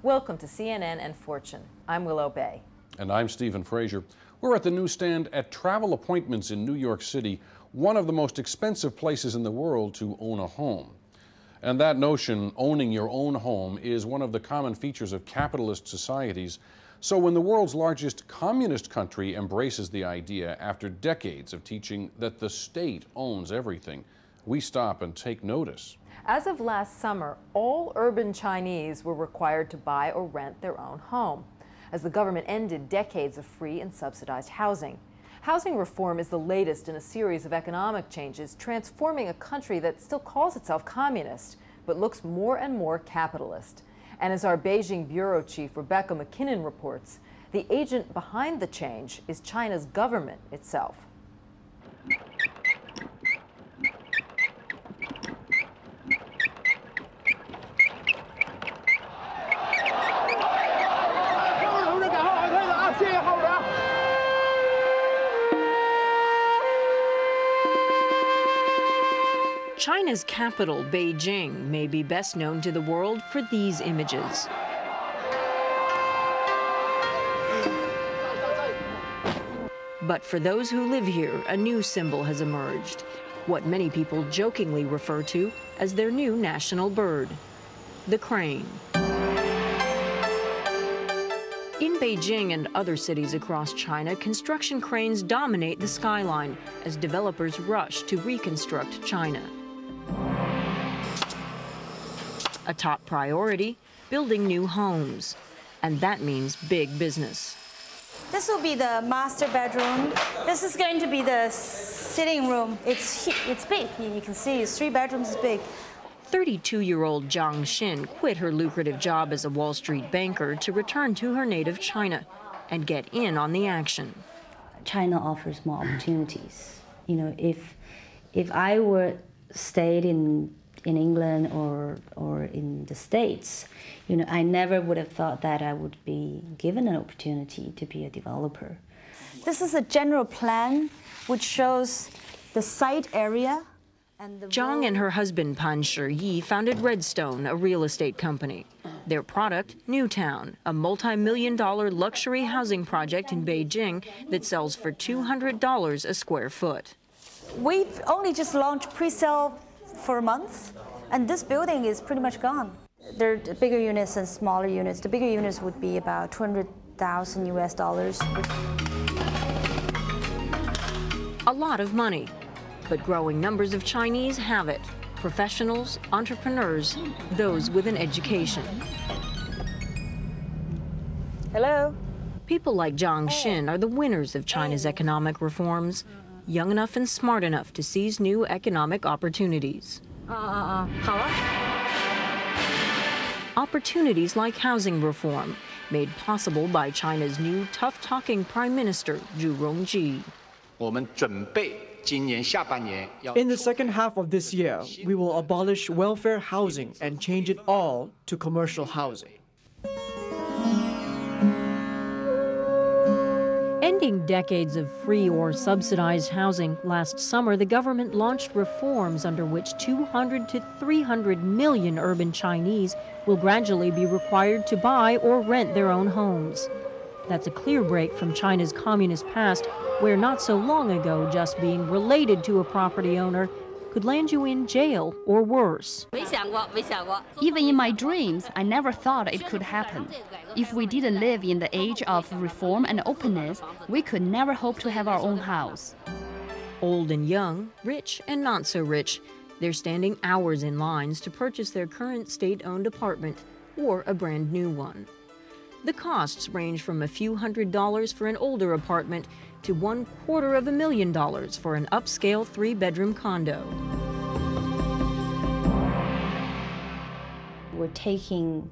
Welcome to CNN and Fortune. I'm Willow Bay. And I'm Stephen Frazier. We're at the newsstand at Travel Appointments in New York City, one of the most expensive places in the world to own a home. And that notion, owning your own home, is one of the common features of capitalist societies. So when the world's largest communist country embraces the idea after decades of teaching that the state owns everything, we stop and take notice. As of last summer, all urban Chinese were required to buy or rent their own home, as the government ended decades of free and subsidized housing. Housing reform is the latest in a series of economic changes transforming a country that still calls itself communist, but looks more and more capitalist. And as our Beijing bureau chief Rebecca McKinnon reports, the agent behind the change is China's government itself. China's capital, Beijing, may be best known to the world for these images. But for those who live here, a new symbol has emerged, what many people jokingly refer to as their new national bird, the crane. In Beijing and other cities across China, construction cranes dominate the skyline as developers rush to reconstruct China. A top priority, building new homes. And that means big business. This will be the master bedroom. This is going to be the sitting room. It's big. You can see it's 3 bedrooms, it's big. 32-year-old Zhang Xin quit her lucrative job as a Wall Street banker to return to her native China and get in on the action. China offers more opportunities. You know, if I were stayed in England or in the States, you know, I never would have thought that I would be given an opportunity to be a developer. This is a general plan which shows the site area. Zhang and her husband Pan Shiyi founded Redstone, a real estate company. Their product, Newtown, a multi-million-dollar luxury housing project in Beijing that sells for $200 a square foot. We've only just launched pre-sale for a month, and this building is pretty much gone. There are bigger units and smaller units. The bigger units would be about $200,000 US. A lot of money. But growing numbers of Chinese have it. Professionals, entrepreneurs, those with an education. Hello. People like Zhang Xin are the winners of China's economic reforms, young enough and smart enough to seize new economic opportunities. Opportunities like housing reform, made possible by China's new tough-talking Prime Minister, Zhu Rongji. In the second half of this year, we will abolish welfare housing and change it all to commercial housing. Ending decades of free or subsidized housing, last summer the government launched reforms under which 200 to 300 million urban Chinese will gradually be required to buy or rent their own homes. That's a clear break from China's communist past, where not so long ago just being related to a property owner could land you in jail or worse. Even in my dreams, I never thought it could happen. If we didn't live in the age of reform and openness, we could never hope to have our own house. Old and young, rich and not so rich, they're standing hours in lines to purchase their current state-owned apartment or a brand new one. The costs range from a few $100s for an older apartment to $250,000 for an upscale 3-bedroom condo. We're taking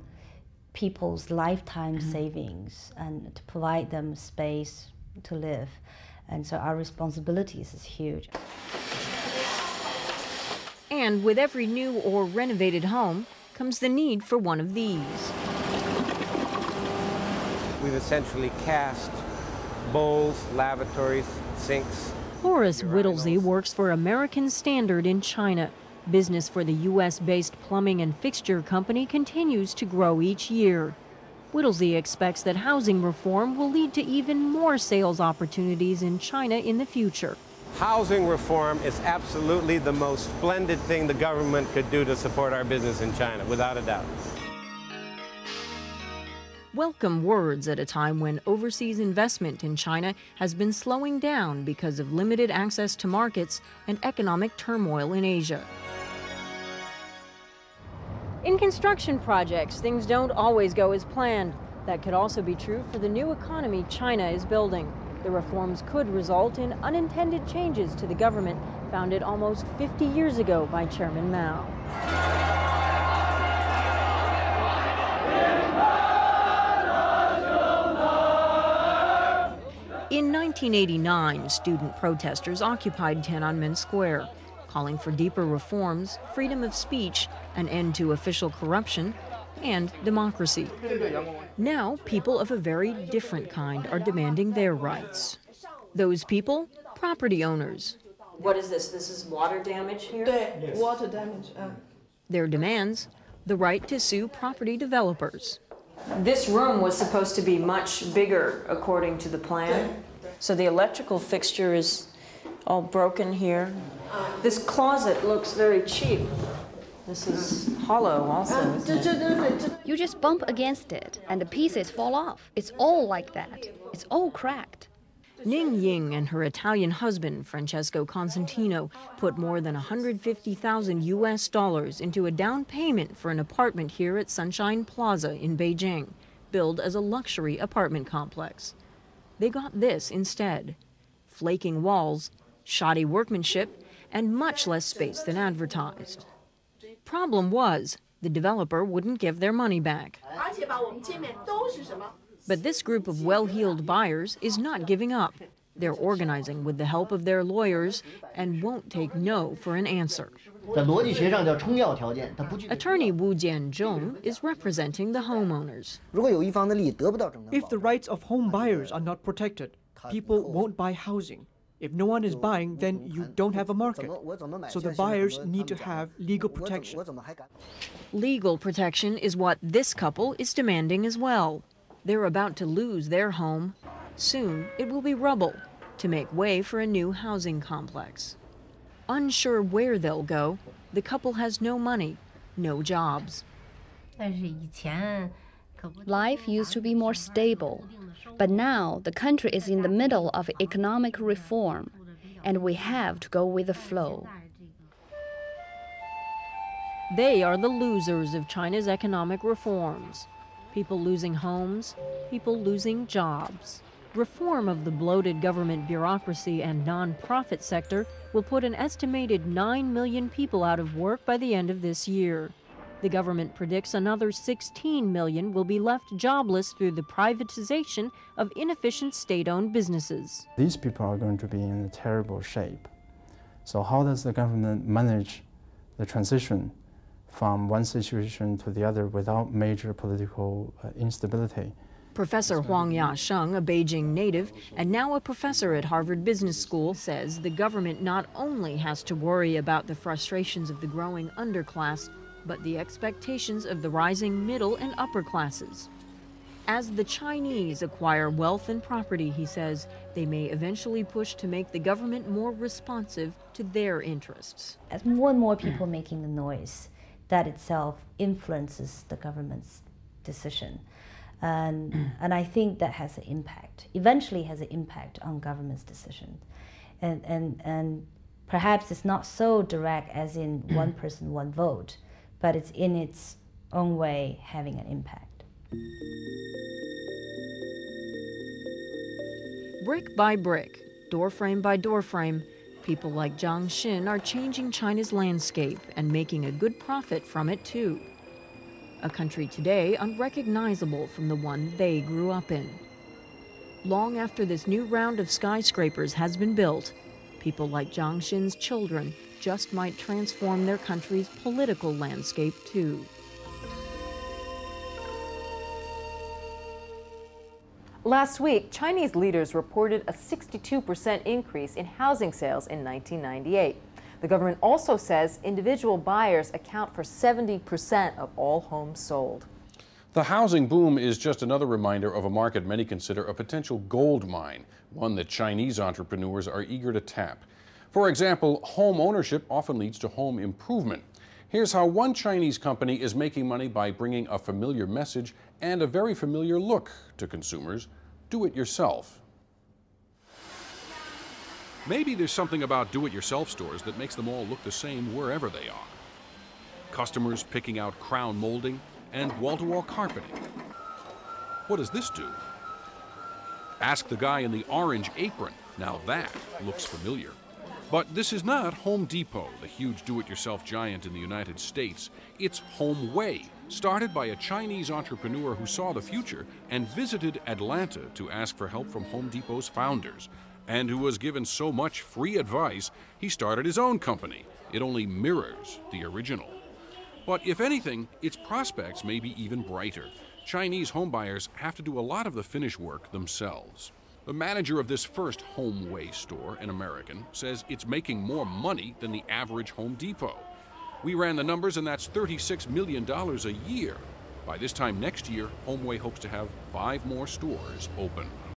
people's lifetime savings and to provide them space to live. And so our responsibilities is huge. And with every new or renovated home comes the need for one of these. We've essentially cast bowls, lavatories, sinks. Horace Whittlesey works for American Standard in China. Business for the U.S.-based plumbing and fixture company continues to grow each year. Whittlesey expects that housing reform will lead to even more sales opportunities in China in the future. Housing reform is absolutely the most splendid thing the government could do to support our business in China, without a doubt. Welcome words at a time when overseas investment in China has been slowing down because of limited access to markets and economic turmoil in Asia. In construction projects, things don't always go as planned. That could also be true for the new economy China is building. The reforms could result in unintended changes to the government founded almost 50 years ago by Chairman Mao. In 1989, student protesters occupied Tiananmen Square, calling for deeper reforms, freedom of speech, an end to official corruption, and democracy. Now, people of a very different kind are demanding their rights. Those people, property owners. What is this? This is water damage here? Yes. Water damage. Their demands, the right to sue property developers. This room was supposed to be much bigger, according to the plan. So the electrical fixture is all broken here. This closet looks very cheap. This is hollow also. You just bump against it and the pieces fall off. It's all like that. It's all cracked. Ning Ying and her Italian husband, Francesco Constantino, put more than $150,000 into a down payment for an apartment here at Sunshine Plaza in Beijing, billed as a luxury apartment complex. They got this instead: flaking walls, shoddy workmanship, and much less space than advertised. Problem was, the developer wouldn't give their money back. But this group of well-heeled buyers is not giving up. They're organizing with the help of their lawyers and won't take no for an answer. Attorney Wu Jianzhong is representing the homeowners. If the rights of home buyers are not protected, people won't buy housing. If no one is buying, then you don't have a market. So the buyers need to have legal protection. Legal protection is what this couple is demanding as well. They're about to lose their home. Soon it will be rubble to make way for a new housing complex. Unsure where they'll go, the couple has no money, no jobs. Life used to be more stable, but now the country is in the middle of economic reform, and we have to go with the flow. They are the losers of China's economic reforms. People losing homes, people losing jobs. Reform of the bloated government bureaucracy and non-profit sector will put an estimated 9 million people out of work by the end of this year. The government predicts another 16 million will be left jobless through the privatization of inefficient state-owned businesses. These people are going to be in a terrible shape. So how does the government manage the transition from one situation to the other without major political instability? Professor Huang Yasheng, a Beijing native and now a professor at Harvard Business School, says the government not only has to worry about the frustrations of the growing underclass, but the expectations of the rising middle and upper classes. As the Chinese acquire wealth and property, he says, they may eventually push to make the government more responsive to their interests. As more and more people making the noise, that itself influences the government's decision. And I think that has an impact, eventually has an impact on government's decision. And perhaps it's not so direct as in one person, one vote, but it's in its own way having an impact. Brick by brick, doorframe by doorframe, people like Zhang Xin are changing China's landscape and making a good profit from it too. A country today unrecognizable from the one they grew up in. Long after this new round of skyscrapers has been built, people like Zhang Xin's children just might transform their country's political landscape too. Last week, Chinese leaders reported a 62% increase in housing sales in 1998. The government also says individual buyers account for 70% of all homes sold. The housing boom is just another reminder of a market many consider a potential gold mine, one that Chinese entrepreneurs are eager to tap. For example, home ownership often leads to home improvement. Here's how one Chinese company is making money by bringing a familiar message and a very familiar look to consumers: do it yourself. Maybe there's something about do-it-yourself stores that makes them all look the same wherever they are. Customers picking out crown molding and wall-to-wall carpeting. What does this do? Ask the guy in the orange apron. Now that looks familiar. But this is not Home Depot, the huge do-it-yourself giant in the United States. It's HomeWay, started by a Chinese entrepreneur who saw the future and visited Atlanta to ask for help from Home Depot's founders, and who was given so much free advice, he started his own company. It only mirrors the original. But if anything, its prospects may be even brighter. Chinese homebuyers have to do a lot of the finish work themselves. The manager of this first HomeWay store, an American, says it's making more money than the average Home Depot. We ran the numbers, and that's $36 million a year. By this time next year, HomeWay hopes to have 5 more stores open.